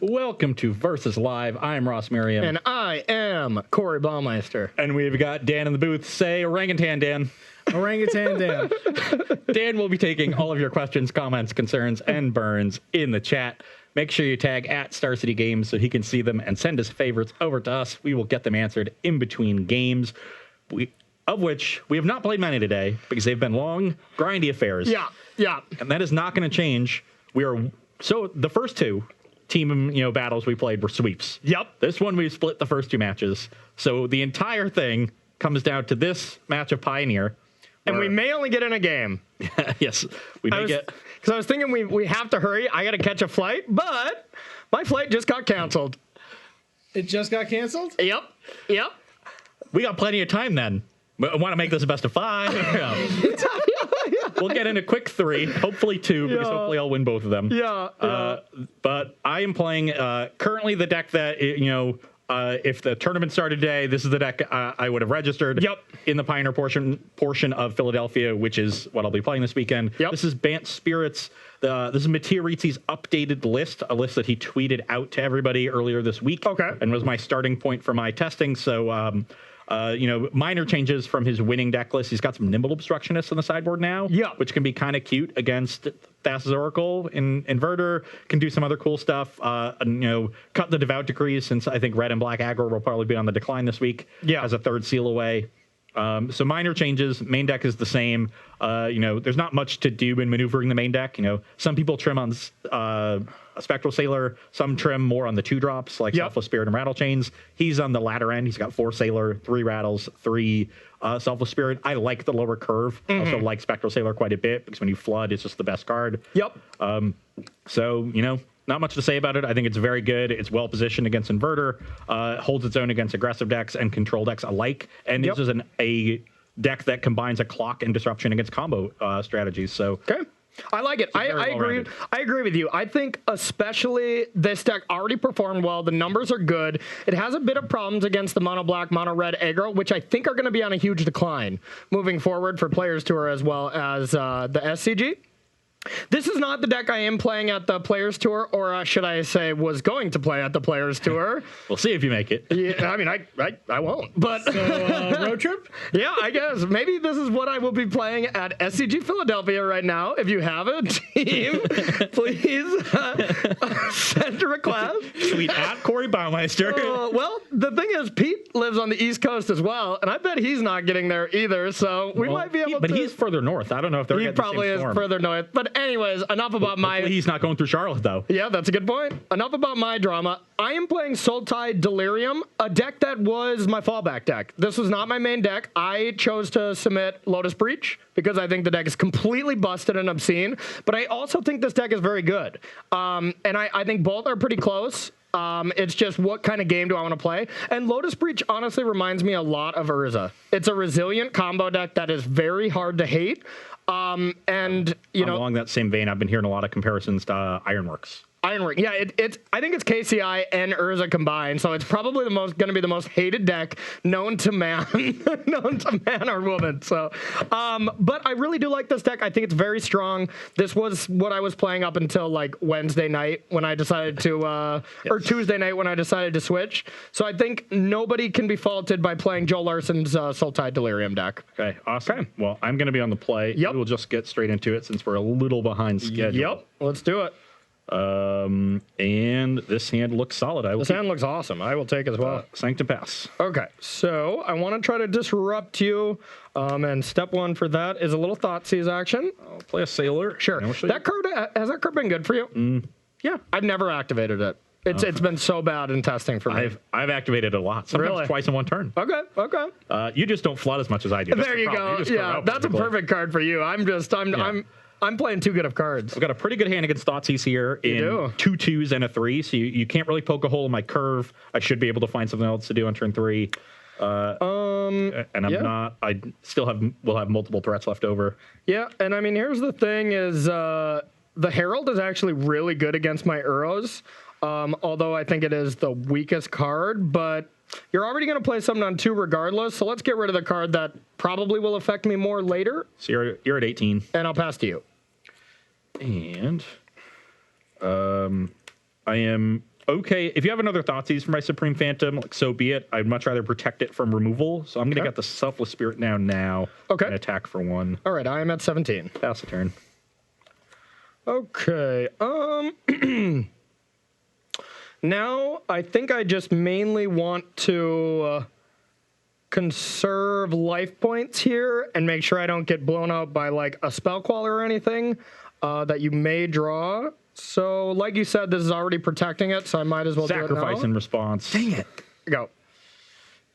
Welcome to Versus Live. I'm Ross Merriam. And I am Corey Baumeister. And we've got Dan in the booth. Say orangutan, Dan. Orangutan Dan. Dan will be taking all of your questions, comments, concerns, and burns in the chat. Make sure you tag at Star City Games so he can see them and send his favorites over to us. We will get them answered in between games, of which we have not played many today because they've been long, grindy affairs. Yeah. And that is not going to change. So the first two team battles we played were sweeps. Yep. This one we split the first two matches. So the entire thing comes down to this match of Pioneer. And we may only get in a game. Yes, we may get. Because I was thinking we have to hurry. I got to catch a flight, but my flight just got canceled. It just got canceled? Yep. We got plenty of time then. I want to make this a best of 5. We'll get in a quick 3, hopefully 2, because hopefully I'll win both of them. Yeah. But I am playing currently the deck that, if the tournament started today, this is the deck I would have registered in the Pioneer portion of Philadelphia, which is what I'll be playing this weekend. Yep. This is Bant Spirits. This is Mattia-Rizzi's updated list, a list that he tweeted out to everybody earlier this week. Okay. And was my starting point for my testing. So, minor changes from his winning deck list. He's got some Nimble Obstructionists on the sideboard now, which can be kind of cute against Thassa's Oracle in Inverter. Can do some other cool stuff. Cut the Devout Decrees, since I think red and black aggro will probably be on the decline this week. As a third seal away. So minor changes. Main deck is the same. There's not much to do in maneuvering the main deck. Some people trim on a Spectral Sailor. Some trim more on the 2-drops, like Selfless Spirit and Rattle Chains. He's on the latter end. He's got 4 Sailor, 3 Rattles, 3 Selfless Spirit. I like the lower curve. Also like Spectral Sailor quite a bit, because when you flood, it's just the best card. Not much to say about it. I think it's very good. It's well positioned against Inverter. Holds its own against aggressive decks and control decks alike. And this is a deck that combines a clock and disruption against combo strategies. So I like it. I agree. I agree with you. I think especially this deck already performed well. The numbers are good. It has a bit of problems against the mono black, mono red aggro, which I think are going to be on a huge decline moving forward for Players Tour as well as the SCG. This is not the deck I am playing at the Players Tour, or should I say was going to play at the Players Tour. We'll see if you make it. Yeah, I mean, I won't. But road trip? Yeah, I guess. Maybe this is what I will be playing at SCG Philadelphia right now. If you have a team, please send a request. Tweet at Corey Baumeister. Well, the thing is, Pete lives on the East Coast as well, and I bet he's not getting there either, so we might be able to... But he's further north. I don't know if they're getting the same storm. He probably is further north. But anyways, enough about He's not going through Charlotte, though. Yeah, that's a good point. Enough about my drama. I am playing Sultai Delirium, a deck that was my fallback deck. This was not my main deck. I chose to submit Lotus Breach because I think the deck is completely busted and obscene, but I also think this deck is very good. And I think both are pretty close. It's just what kind of game do I want to play? And Lotus Breach honestly reminds me a lot of Urza. It's a resilient combo deck that is very hard to hate. Along that same vein, I've been hearing a lot of comparisons to Ironworks. Ironwork, yeah, I think it's KCI and Urza combined, so it's probably going to be the most hated deck known to man, or woman. So, but I really do like this deck. I think it's very strong. This was what I was playing up until like Wednesday night when I decided to, or Tuesday night when I decided to switch. So I think nobody can be faulted by playing Joe Larson's Sultai Delirium deck. Okay, awesome. Okay. Well, I'm going to be on the play. Yep. We'll just get straight into it since we're a little behind schedule. Yep, let's do it. And this hand looks solid. This hand looks awesome. I will take it as well. Sanctum Pass. Okay, so I want to try to disrupt you. And step 1 for that is a little Thoughtseize action. I'll play a Sailor. Sure. That card, has that card been good for you? Yeah. I've never activated it. It's been so bad in testing for me. I've activated it a lot. Sometimes twice in one turn. Okay. You just don't flood as much as I do. There you go. Yeah, that's a perfect card for you. I'm playing too good of cards. I've got a pretty good hand against Thoughtseize here in 2 2s and a 3, so you can't really poke a hole in my curve. I should be able to find something else to do on turn 3. And I'm not. I still will have multiple threats left over. Yeah, and I mean, here's the thing: is the Herald is actually really good against my Uros. Although I think it is the weakest card, but you're already going to play something on 2 regardless, so let's get rid of the card that probably will affect me more later. So you're at 18. And I'll pass to you. And I am okay, if you have another Thoughtseize for my Supreme Phantom, like so be it. I'd much rather protect it from removal. So I'm going to get the Selfless Spirit now. Okay. And attack for 1. All right, I am at 17. Pass the turn. Okay. Now I think I just mainly want to conserve life points here and make sure I don't get blown out by like a spell queller or anything that you may draw. So, like you said, this is already protecting it, so I might as well Sacrifice do it now. in response. Dang it. Go.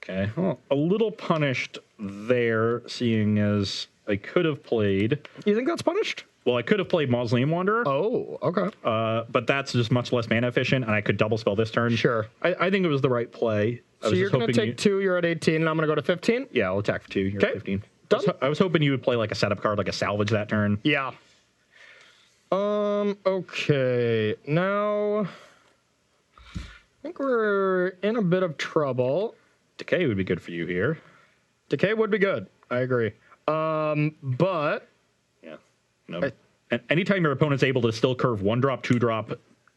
Okay. Well, a little punished there, seeing as I could have played. You think that's punished? Well, I could have played Mausoleum Wanderer. Oh, okay. But that's just much less mana efficient, and I could double spell this turn. Sure. I think it was the right play. So you're going to take 2, you're at 18, and I'm going to go to 15? Yeah, I'll attack for 2. You're at 15. Done. I was hoping you would play like a setup card, like a salvage that turn. Yeah. Okay. Now, I think we're in a bit of trouble. Decay would be good for you here. Decay would be good. I agree. But yeah, no. And anytime your opponent's able to still curve 1-drop, 2-drop,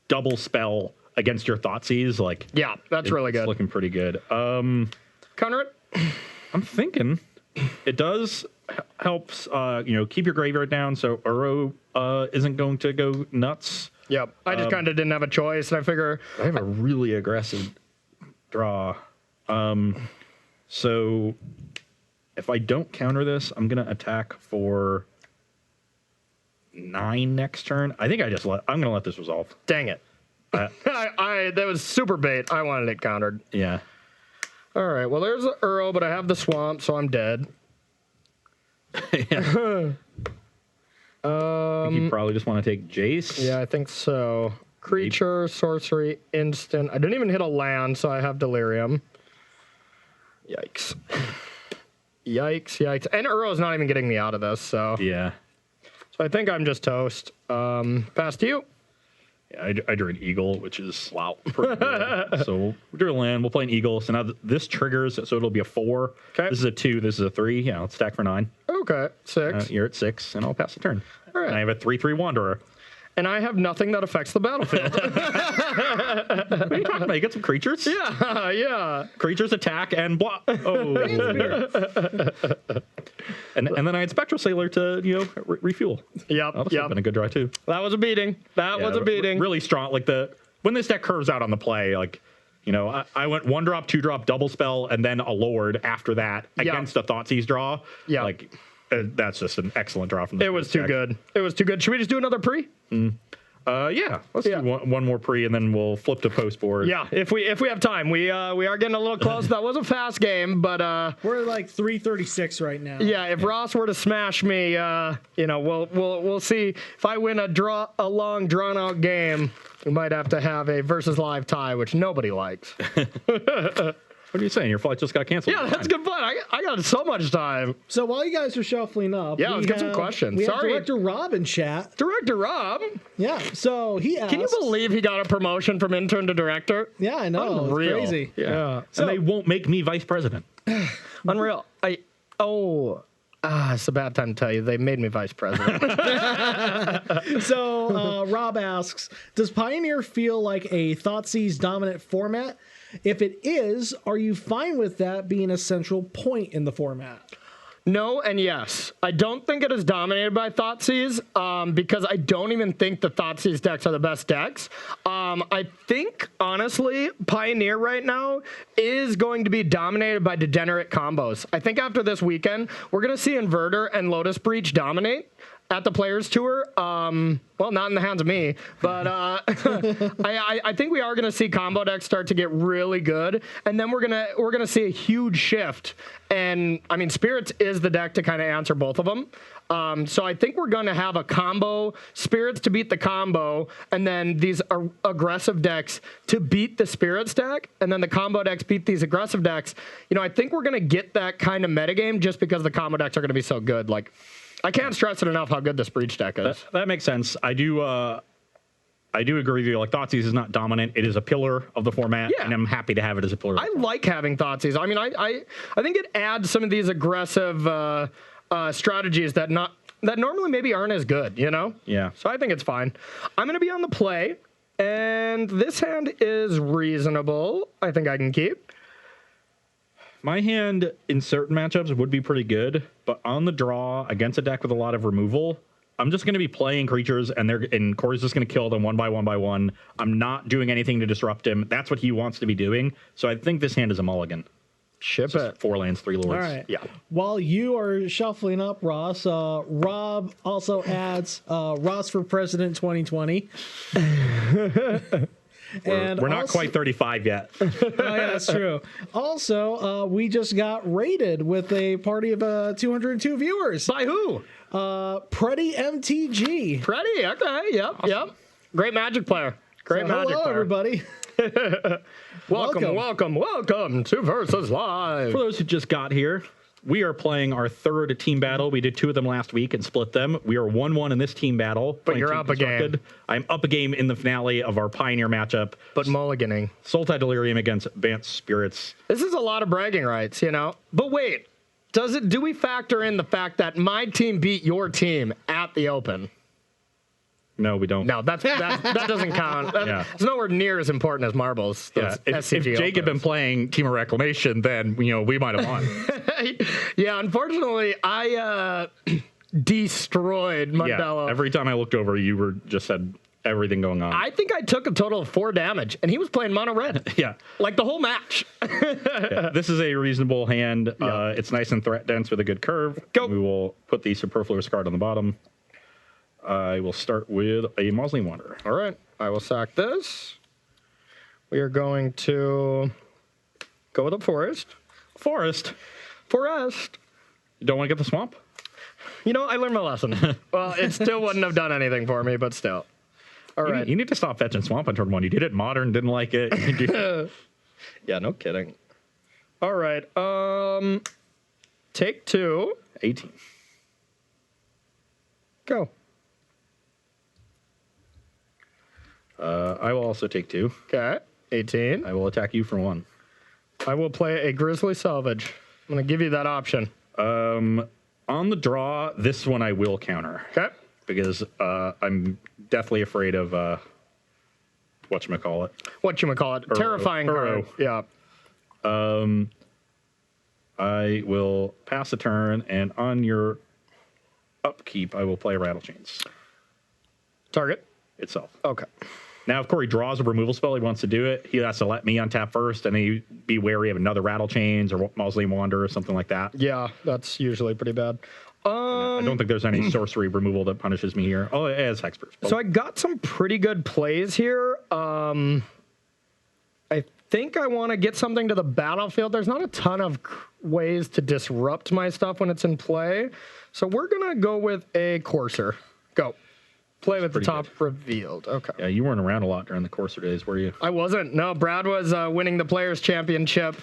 double spell against your Thoughtseize, like yeah, that's really good. It's looking pretty good. Counter it. I'm thinking it does helps keep your graveyard down, so Uro isn't going to go nuts. Yep. I just kind of didn't have a choice, and I figure I have a really aggressive draw. So if I don't counter this, I'm gonna attack for 9 next turn. I think I'm gonna let this resolve. Dang it. That was super bait. I wanted it countered. Yeah. All right. Well, there's the Uro, but I have the swamp, so I'm dead. Yeah. You probably just want to take Jace. Yeah, I think so. Creature, sorcery, instant. I didn't even hit a land, so I have Delirium. Yikes. Yikes. And Uro's not even getting me out of this, so. Yeah. So I think I'm just toast. Pass to you. Yeah, I drew an eagle, which is pretty good. So we'll drew a land. We'll play an eagle. So now this triggers, so it'll be a 4. Okay. This is a 2. This is a 3. Yeah, let's stack for 9. Okay, 6. You're at 6, and I'll pass the turn. All right. And I have a 3/3 Wanderer. And I have nothing that affects the battlefield. What are you talking about? You got some creatures? Yeah. Creatures attack and block. Oh. and then I had Spectral Sailor to refuel. Yep. That would have been a good draw too. That was a beating. That was a beating. Really strong. Like when this deck curves out on the play, like I went 1-drop, 2-drop, double spell, and then a Lord after that against a Thoughtseize draw. Yeah. Like that's just an excellent draw from the It was too good. It was too good. Should we just do another pre? Yeah. Let's do one more pre, and then we'll flip to post board. Yeah, if we have time. We are getting a little close. That was a fast game, but we're at like 3:36 right now. yeah, if Ross were to smash me, we'll see. If I win a long drawn out game, we might have to have a versus live tie, which nobody likes. What are you saying? Your flight just got canceled. Yeah, that's good fun. I got so much time. So while you guys are shuffling up, let's get some questions. We have Sorry. Director Rob in chat. Director Rob. Yeah, so he asks. Can you believe he got a promotion from intern to director? Yeah, I know. Unreal. It's crazy. Yeah. So- And they won't make me vice president. Unreal. It's a bad time to tell you. They made me vice president. So Rob asks, does Pioneer feel like a Thoughtseize dominant format? If it is, are you fine with that being a central point in the format? No and yes. I don't think it is dominated by Thoughtseize because I don't even think the Thoughtseize decks are the best decks. I think, honestly, Pioneer right now is going to be dominated by degenerate combos. I think after this weekend, we're going to see Inverter and Lotus Breach dominate at the Players Tour. Well, not in the hands of me, but I think we are going to see combo decks start to get really good, and then we're gonna see a huge shift. And I mean, Spirits is the deck to kind of answer both of them. So I think we're going to have a combo, Spirits to beat the combo, and then these aggressive decks to beat the Spirits deck, and then the combo decks beat these aggressive decks. I think we're going to get that kind of metagame just because the combo decks are going to be so good. Like, I can't stress it enough how good this Breach deck is. That makes sense. I do agree with you. Like, Thoughtseize is not dominant. It is a pillar of the format, and I'm happy to have it as a pillar. I like having Thoughtseize. I mean, I think it adds some of these aggressive strategies that normally maybe aren't as good, Yeah. So I think it's fine. I'm going to be on the play. And this hand is reasonable. I think I can keep. My hand in certain matchups would be pretty good, but on the draw against a deck with a lot of removal, I'm just going to be playing creatures, and Corey's just going to kill them one by one. I'm not doing anything to disrupt him. That's what he wants to be doing. So I think this hand is a mulligan. Ship it. 4 lands, 3 lords. All right. Yeah. While you are shuffling up, Ross, Rob also adds Ross for President 2020. We're not quite 35 yet. Oh, yeah, that's true. Also, we just got rated with a party of 202 viewers. By who? Pretty MTG. Pretty. Okay. Yep. Awesome. Yep. Great Magic player. Great Magic hello, player. everybody. Welcome to Versus Live. For those who just got here, we are playing our 3rd team battle. We did 2 of them last week and split them. We are 1-1 in this team battle. But you're up a game. I'm up a game in the finale of our Pioneer matchup. But mulliganing. Sultai Delirium against Bant Spirits. This is a lot of bragging rights, you know? But wait, do we factor in the fact that my team beat your team at the Open? No, we don't. No, that doesn't count. It's nowhere near as important as marbles. Yeah. If Jake had been playing Team of Reclamation, then we might have won. Yeah, unfortunately, I destroyed Mondello. Yeah, every time I looked over, you just had everything going on. I think I took a total of 4 damage, and he was playing mono red. Yeah. Like the whole match. Yeah, this is a reasonable hand. Yeah. It's nice and threat dense with a good curve. Go. We will put the superfluous card on the bottom. I will start with a Mausoleum Wanderer. All right. I will sack this. We are going to go with a forest. Forest? You don't want to get the swamp? I learned my lesson. Well, it still wouldn't have done anything for me, but still. All right. You need to stop fetching swamp on turn 1. You did it modern, didn't like it. Yeah, no kidding. All right. Take 2. 18. Go. I will also take 2. Okay. 18. I will attack you for 1. I will play a Grizzly Salvage. I'm going to give you that option. On the draw, this one I will counter. Okay. Because I'm deathly afraid of whatchamacallit. Terrifying card. Yeah. I will pass a turn, and on your upkeep, I will play Rattle Chains. Target? Itself. Okay. Now, if Corey draws a removal spell, he wants to do it. He has to let me untap first, and then be wary of another Rattle Chains or Mausoleum Wanderer or something like that. Yeah, that's usually pretty bad. I don't think there's any sorcery removal that punishes me here. Oh, it has Hexproof. So I got some pretty good plays here. I think I want to get something to the battlefield. There's not a ton of ways to disrupt my stuff when it's in play. So we're going to go with a Courser. Go. Play with the top revealed. Okay. Yeah, you weren't around a lot during the Courser days, were you? I wasn't. No, Brad was winning the Players' Championship.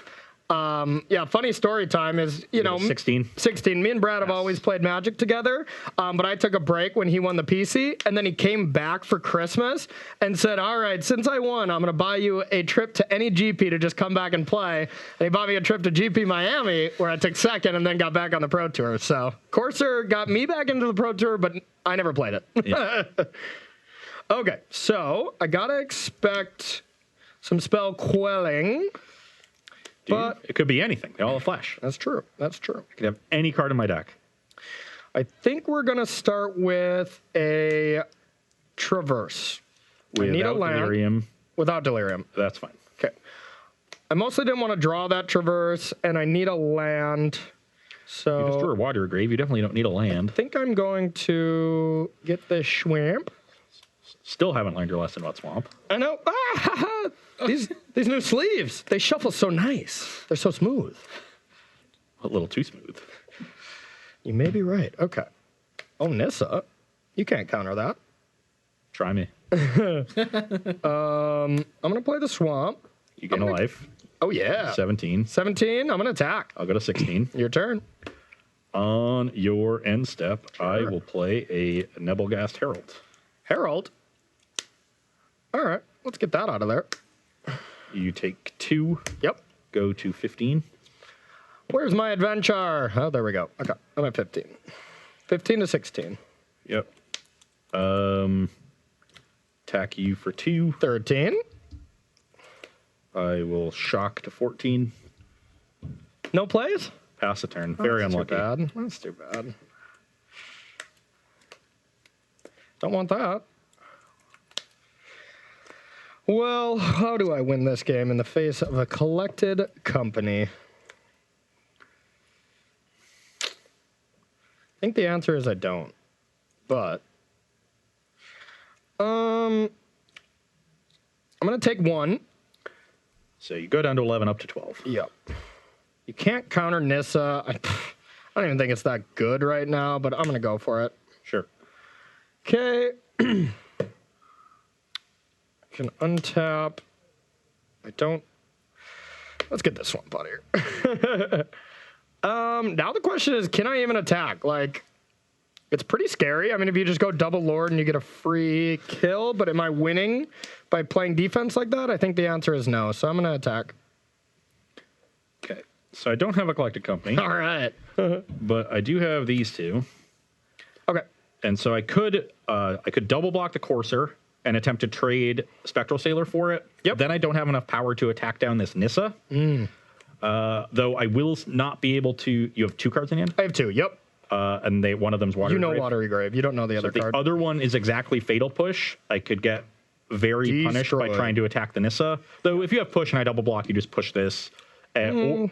Yeah, funny story time is, 16. Me and Brad have always played Magic together, but I took a break when he won the PC, and then he came back for Christmas and said, all right, since I won, I'm going to buy you a trip to any GP to just come back and play. And he bought me a trip to GP Miami, where I took second and then got back on the Pro Tour. So Courser got me back into the Pro Tour, but I never played it. Yeah. Okay, so I got to expect some spell quelling. But it could be anything. They all have flash. That's true. I could have any card in my deck. I think we're going to start with a Traverse. I need a land. Delirium. Without Delirium. That's fine. Okay. I mostly didn't want to draw that Traverse, and I need a land. So you just drew a Water Grave. You definitely don't need a land. I think I'm going to get the Schwamp. Still haven't learned your lesson about Swamp. I know. These new sleeves, they shuffle so nice. They're so smooth. A little too smooth. You may be right. Okay. Oh, Nissa. You can't counter that. Try me. I'm going to play the Swamp. You get a life. Oh, yeah. 17. 17. I'm going to attack. I'll go to 16. Your turn. On your end step, I will play a Nebelgast Herald. Herald? All right. Let's get that out of there. You take 2. Yep. Go to 15. Where's my adventure? Oh, there we go. Okay. I'm at 15. 15 to 16. Yep. 10 attack you for 2. 13. I will shock to 14. No plays? Pass a turn. Very unlucky. Too bad. That's too bad. Don't want that. Well, how do I win this game in the face of a collected company? I think the answer is I don't. But I'm gonna take 1. So you go down to 11, up to 12. Yep. You can't counter Nissa. I don't even think it's that good right now, but I'm gonna go for it. Sure. Okay. Can untap. I don't. Let's get this one out here. Now the question is, can I even attack? Like, it's pretty scary. I mean, if you just go double Lord and you get a free kill, but am I winning by playing defense like that? I think the answer is no. So I'm gonna attack. Okay. So I don't have a collected company. All right. But I do have these 2. Okay. And so I could double block the Courser and attempt to trade Spectral Sailor for it. Yep. Then I don't have enough power to attack down this Nissa. Though I will not be able to. You have 2 cards in hand? I have 2. Yep. And one of them's Watery You know Grave. Watery Grave. You don't know the other The card. other one is exactly Fatal Push. I could get very punished by Destroyed. trying to attack the Nissa. Though if you have push and I double block, you just push this. Or you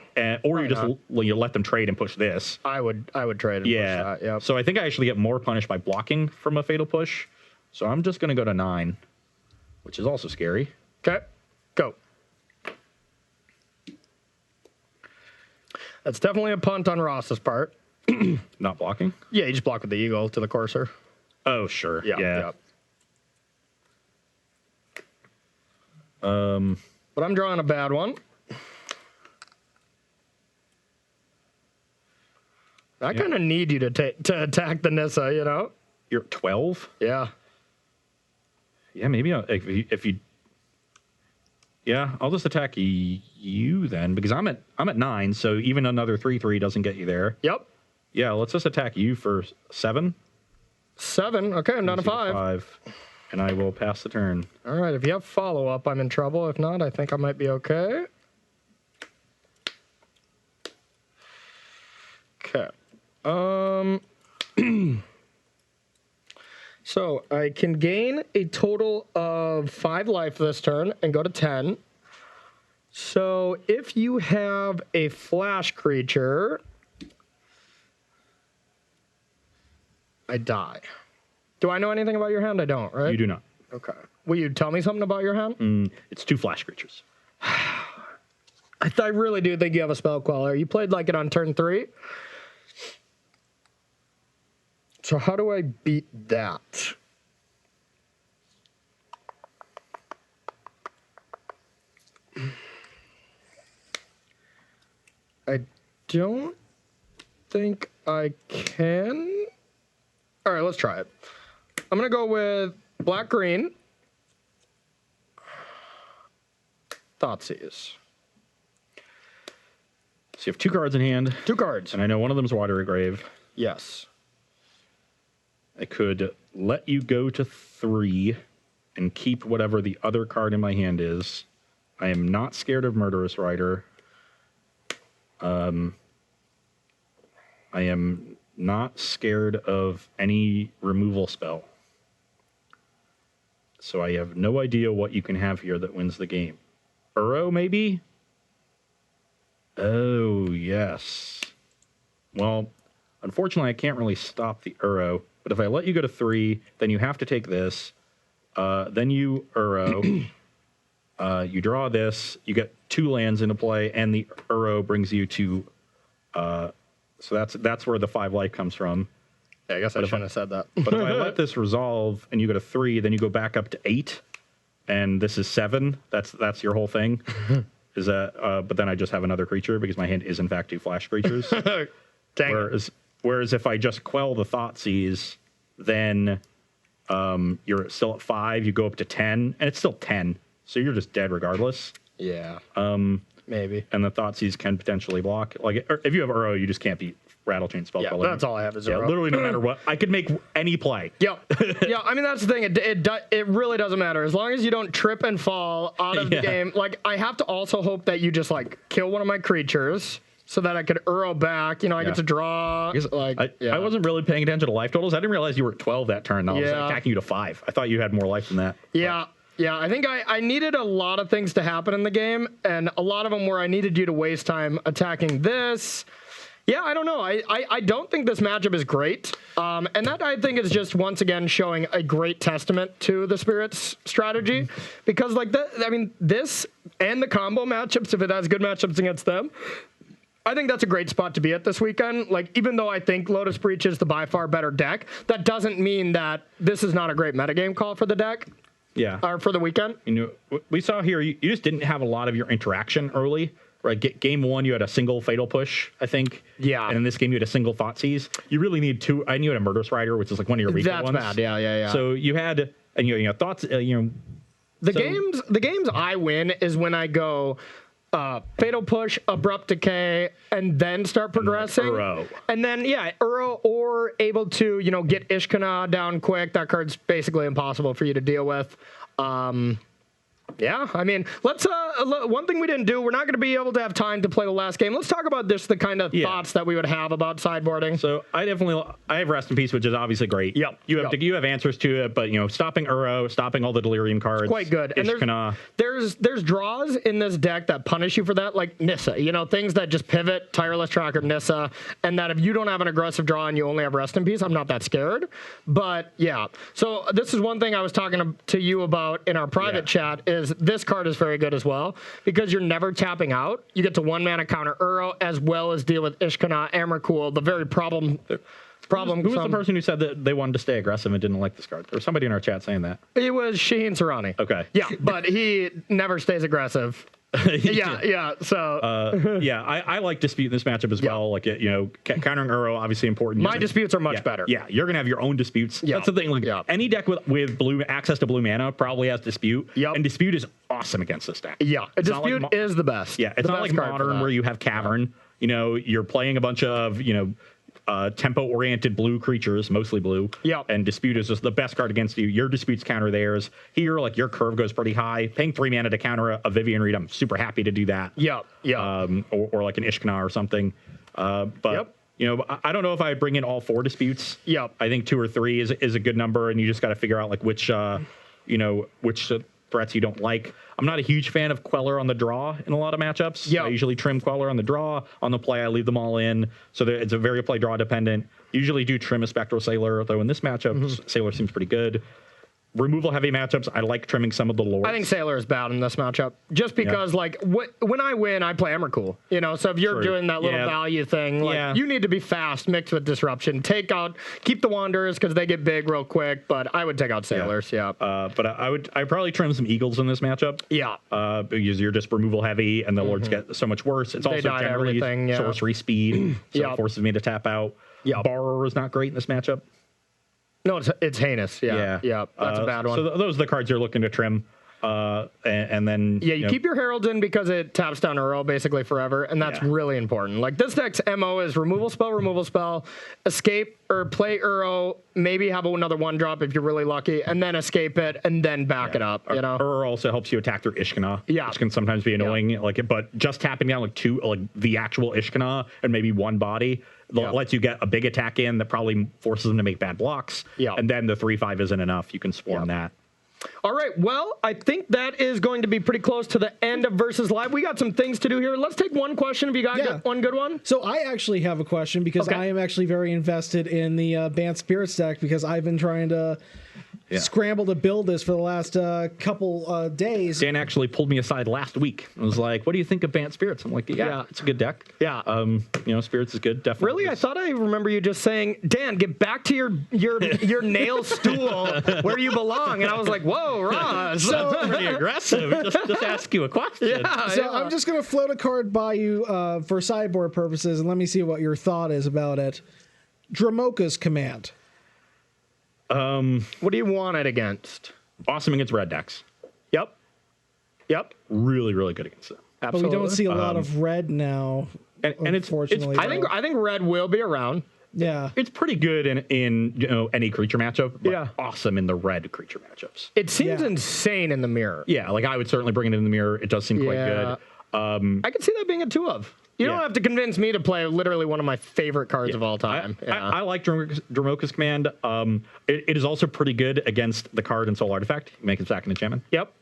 just you let them trade and push this. I would trade and Yeah. push that. Yep. So I think I actually get more punished by blocking from a Fatal Push. So I'm just going to go to 9, which is also scary. Okay. Go. That's definitely a punt on Ross's part. Not blocking? Yeah, you just block with the eagle to the Courser. Oh, sure. Yeah. But I'm drawing a bad one. I kind of need you to attack the Nissa, you know? You're at 12? Yeah. Yeah, maybe if you... Yeah, I'll just attack you then, because I'm at 9, so even another 3/3 doesn't get you there. Yep. Yeah, let's just attack you for 7. 7. Okay, I'm down to 5. And I will pass the turn. All right, if you have follow-up, I'm in trouble. If not, I think I might be okay. Okay. So I can gain a total of 5 life this turn and go to 10. So if you have a flash creature, I die. Do I know anything about your hand? I don't, right? You do not. Okay. Will you tell me something about your hand? It's 2 flash creatures. I really do think you have a spell queller. You played like it on turn 3. So how do I beat that? I don't think I can. All right, let's try it. I'm going to go with black-green. Thoughtseize. So you have 2 cards in hand. 2 cards. And I know one of them is Watery Grave. Yes. I could let you go to 3 and keep whatever the other card in my hand is. I am not scared of Murderous Rider. I am not scared of any removal spell. So I have no idea what you can have here that wins the game. Uro, maybe? Oh, yes. Well, unfortunately, I can't really stop the Uro. But if I let you go to 3, then you have to take this. Then you Uro. You draw this. You get 2 lands into play, and the Uro brings you to... so that's where the 5 life comes from. Yeah, I guess I shouldn't have said that. But if I let this resolve, and you go to 3, then you go back up to 8, and this is 7. That's your whole thing. Is that? But then I just have another creature, because my hand is, in fact, 2 flash creatures. Dang. Whereas if I just quell the Thoughtseize, then you're still at 5, you go up to 10, and it's still 10. So you're just dead regardless. Yeah. Maybe. And the Thoughtseize can potentially block. Like, if you have Uro, you just can't beat Rattle Chain Spell Yeah, Queller. that's all I have is Yeah, Uro. literally no matter what. I could make any play. Yeah, yeah. I mean, that's the thing. It really doesn't matter as long as you don't trip and fall out of the game. Like, I have to also hope that you just like kill one of my creatures so that I could Uro back. You know, I get to draw. I wasn't really paying attention to life totals. I didn't realize you were at 12 that turn. I was attacking you to 5. I thought you had more life than that. Yeah. Yeah, I think I needed a lot of things to happen in the game, and a lot of them where I needed you to waste time attacking this. Yeah, I don't know. I don't think this matchup is great. And that, I think, is just, once again, showing a great testament to the Spirit's strategy. Because, like, this and the combo matchups, if it has good matchups against them, I think that's a great spot to be at this weekend. Like, even though I think Lotus Breach is the by far better deck, that doesn't mean that this is not a great metagame call for the deck. Yeah. Or for the weekend. You know, we saw here, you just didn't have a lot of your interaction early. Right, game 1, you had a single Fatal Push, I think. Yeah. And in this game, you had a single Thoughtseize. You really need 2. I knew you had a Murderous Rider, which is like one of your weaker ones. That's bad. Yeah. So you had, and you know, Thoughts, The games I win is when I go Fatal Push, Abrupt Decay, and then start progressing. Uro. And then, Uro, or able to, you know, get Ishkana down quick. That card's basically impossible for you to deal with. Yeah, I mean, let's, one thing we didn't do, we're not going to be able to have time to play the last game. Let's talk about this, the kind of thoughts that we would have about sideboarding. So I have Rest in Peace, which is obviously great. Yep. You have answers to it, but, you know, stopping Uro, stopping all the Delirium cards. It's quite good. And there's draws in this deck that punish you for that, like Nissa, you know, things that just pivot, Tireless Tracker, Nissa, and that if you don't have an aggressive draw and you only have Rest in Peace, I'm not that scared. But, yeah. So this is one thing I was talking to you about in our private chat, is this card is very good as well because you're never tapping out. You get to 1 mana counter Uro as well as deal with Ishkana, Emrakul, the very problem. Who was the person who said that they wanted to stay aggressive and didn't like this card? There was somebody in our chat saying that. It was Shaheen Sarani. Okay. Yeah, but he never stays aggressive. Yeah. So I like Dispute in this matchup as well. Like, you know, countering Uro, obviously important. My disputes are much better. Yeah, you're gonna have your own disputes. That's the thing. Like, any deck with blue access to blue mana probably has Dispute. And Dispute is awesome against this deck. Yeah, Dispute is the best. Yeah, it's not like Modern where you have Cavern. You know, you're playing a bunch of, you know, tempo-oriented blue creatures, mostly blue. And Dispute is just the best card against you. Your Dispute's counter theirs. Here, like, your curve goes pretty high. Paying 3 mana to counter a Vivian Reed, I'm super happy to do that. Or like an Ishkana or something. But you know, I don't know if I bring in all 4 Disputes. I think 2 or 3 is a good number, and you just got to figure out like which threats you don't like. I'm not a huge fan of Queller on the draw in a lot of matchups. I usually trim Queller on the draw. On the play, I leave them all in. So it's a very play draw dependent. Usually do trim a Spectral Sailor, though in this matchup, Sailor seems pretty good. Removal heavy matchups, I like trimming some of the lords. I think Sailor is bad in this matchup. Just because, like, when I win, I play Emrakul. You know, so if you're doing that little value thing, like, you need to be fast, mixed with Disruption. Keep the Wanderers because they get big real quick, but I would take out Sailors, But I'd probably trim some Eagles in this matchup. Because you're just removal heavy, and the lords get so much worse. It's also generally sorcery speed, so it forces me to tap out. Borrower is not great in this matchup. No, it's heinous. Yeah, that's a bad one. So those are the cards you're looking to trim. And then you keep your Heralds in because it taps down Uro basically forever, and that's really important. Like, this deck's MO is removal spell, escape or play Uro, maybe have another 1-drop if you're really lucky, and then escape it and then back it up. You know, Uro also helps you attack through Ishkana, which can sometimes be annoying. But just tapping down the actual Ishkana and maybe 1 body. Lets you get a big attack in that probably forces them to make bad blocks. And then the 3/5 isn't enough. You can swarm that. All right, well, I think that is going to be pretty close to the end of Versus Live. We got some things to do here. Let's take one question. Have you got one good one? So I actually have a question because I am actually very invested in the Bant Spirits deck because I've been trying to scramble to build this for the last couple days. Dan actually pulled me aside last week and was like, what do you think of Bant Spirits? I'm like, it's a good deck. You know, Spirits is good, definitely. Really? I thought I remember you just saying, Dan, get back to your nail stool where you belong. And I was like, whoa, Ross. That's pretty aggressive. Just ask you a question. I'm just going to float a card by you for sideboard purposes, and let me see what your thought is about it. Dramoka's Command. What do you want it against? Awesome against red decks. Yep. Really, really good against it. Absolutely. But we don't see a lot of red now And it's unfortunately. I think red will be around. yeah. it's pretty good in any creature matchup. But Yeah. awesome in the red creature matchups. It seems Yeah. insane in the mirror. Yeah, like I would certainly bring it in the mirror. It does seem quite Yeah. good. I could see that being a 2 of. You don't Yeah. have to convince me to play literally one of my favorite cards of all time. I like Dromoka's Command. It is also pretty good against the card and Soul Artifact. Make it sack an enchantment. Yep.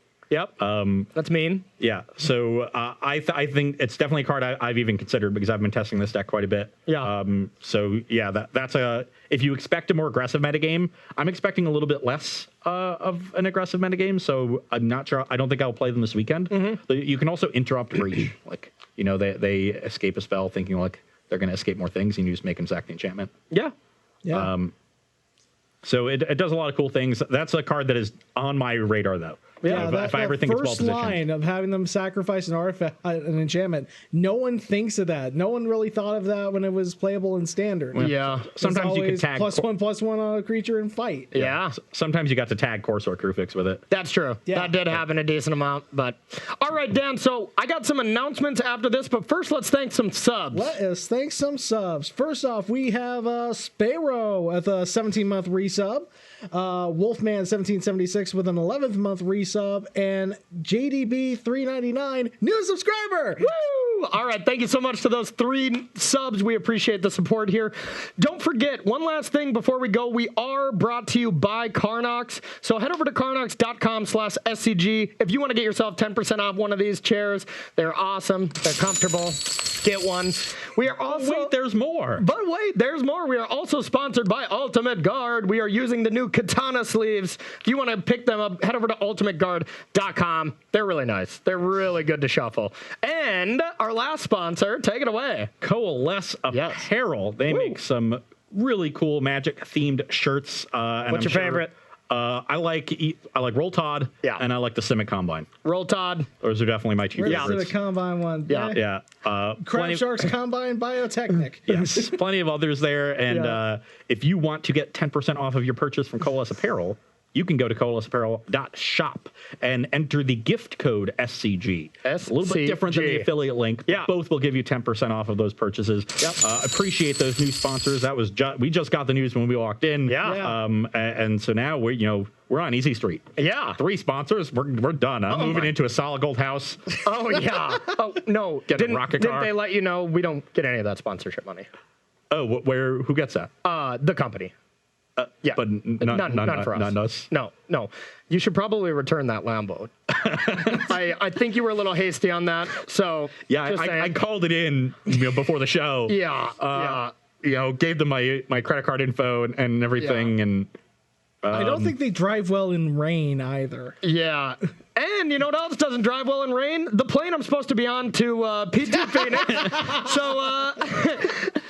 That's mean. Yeah, so I think it's definitely a card I've even considered because I've been testing this deck quite a bit. Yeah. So yeah, that's a if you expect a more aggressive metagame, I'm expecting a little bit less of an aggressive metagame. So I'm not sure. I don't think I'll play them this weekend. You can also interrupt Breach. Like they escape a spell thinking like they're going to escape more things, and you just make them sack the enchantment. Yeah. Yeah. So it does a lot of cool things. That's a card that is on my radar though. Yeah, if I ever think it's well first positioned. line of having them sacrifice an artifact, an enchantment, no one thinks of that. No one really thought of that when it was playable in standard. Yeah. Sometimes you can It's tag +1/+1 on a creature and fight. Yeah. Sometimes you got to tag Corsair Crewfix with it. That's true. Yeah. That did happen a decent amount. But all right, Dan. So I got some announcements after this, but first let's thank some subs. Let us thank some subs. First off, we have Sparrow at the 17-month resub, Wolfman 1776 with an 11th month resub, and JDB 399 new subscriber. Woo! All right, thank you so much to those 3 subs. We appreciate the support here. Don't forget, one last thing before we go, we are brought to you by Carnox. So head over to carnox.com/SCG if you want to get yourself 10% off one of these chairs. They're awesome. They're comfortable. Get one. We are also... Wait, there's more. But wait, there's more. We are also sponsored by Ultimate Guard. We are using the new Katana sleeves. If you want to pick them up, head over to ultimateguard.com. They're really nice. They're really good to shuffle. And our last sponsor, take it away. Coalesce Apparel. They make some really cool Magic themed shirts. And What's your favorite? I like Roll Tide. Yeah. And I like the Simic Combine. Roll Tide. Those are definitely my 2 Where's favorites. the Combine one? Yeah. Yeah. Crab Sharks Combine Biotechnic. Yes, plenty of others there. And Yeah. If you want to get 10% off of your purchase from Coalesce Apparel, you can go to coalesceapparel.shop and enter the gift code SCG. A little bit different than the affiliate link. Yeah. Both will give you 10% off of those purchases. Yep. Appreciate those new sponsors. That was we just got the news when we walked in. Yeah. And so now we're on Easy Street. Yeah. 3 sponsors. We're done. I'm moving into a solid gold house. Oh, yeah. Oh, no. Get a rocket didn't car. they let you know we don't get any of that sponsorship money? Oh, who gets that? The company. Yeah, But none for us. None us. No. You should probably return that Lambo. I think you were a little hasty on that. So Yeah, I called it in before the show. Yeah. Gave them my credit card info and everything, and I don't think they drive well in rain either. Yeah. And you know what else doesn't drive well in rain? The plane I'm supposed to be on to P2 Phoenix. So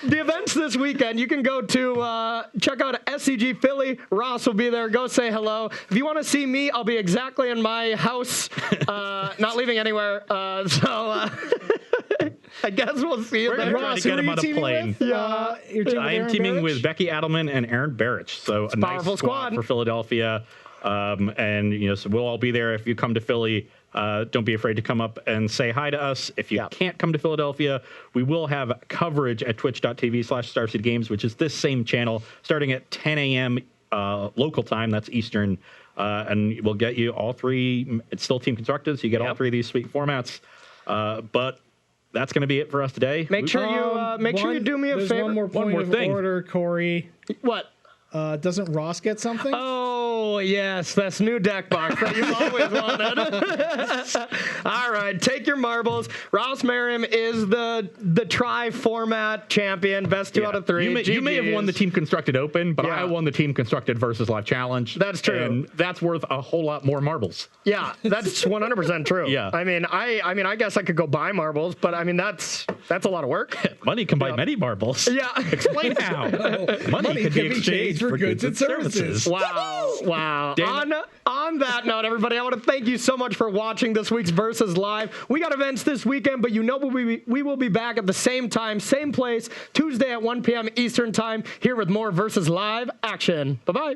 the events this weekend, you can go to check out SCG Philly. Ross will be there. Go say hello. If you want to see me, I'll be exactly in my house, not leaving anywhere. I guess we'll see you We're there. gonna try to get him on a plane. I am teaming with Becky Adelman and Aaron Barrich. So a nice powerful squad for Philadelphia. And so we'll all be there. If you come to Philly, don't be afraid to come up and say hi to us. If you can't come to Philadelphia, we will have coverage at twitch.tv/StarseedGames, which is this same channel, starting at 10 a.m. Local time. That's Eastern. And we'll get you all 3. It's still Team Constructed, so you get all 3 of these sweet formats. But that's going to be it for us today. Make sure you do me a favor. One more point of order, Corey. What? Doesn't Ross get something? Oh, yes. That's new deck box that you've always wanted. All right. Take your marbles. Ross Merriam is the tri-format champion. Best 2 out of 3. You may have won the Team Constructed Open, but Yeah. I won the Team Constructed versus Live Challenge. That's true. And that's worth a whole lot more marbles. Yeah, that's 100% true. Yeah. I mean, I guess I could go buy marbles, but I mean, that's a lot of work. Money can buy many marbles. Yeah. Explain how. Money can be exchanged for goods and services. Wow. On that note, everybody, I want to thank you so much for watching this week's Versus Live. We got events this weekend, but we will be back at the same time, same place, Tuesday at 1 p.m. Eastern time, here with more Versus Live action. Bye-bye.